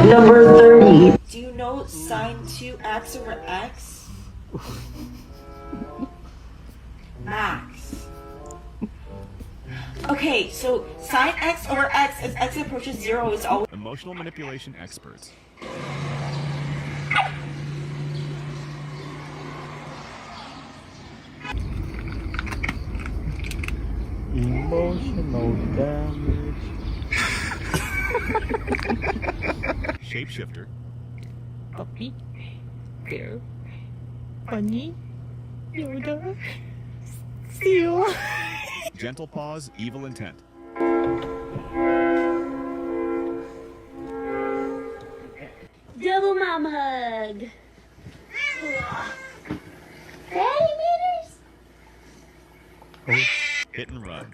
Number 30. Do you know sine 2x over x? Max. Okay, so sine x over x as x approaches 0 is always Emotional manipulation experts. Emotional damage. Shapeshifter. Puppy, bear, bunny, Yoda, seal. Gentle paws, evil intent. Double mom hug. Patty meters. Hit and run.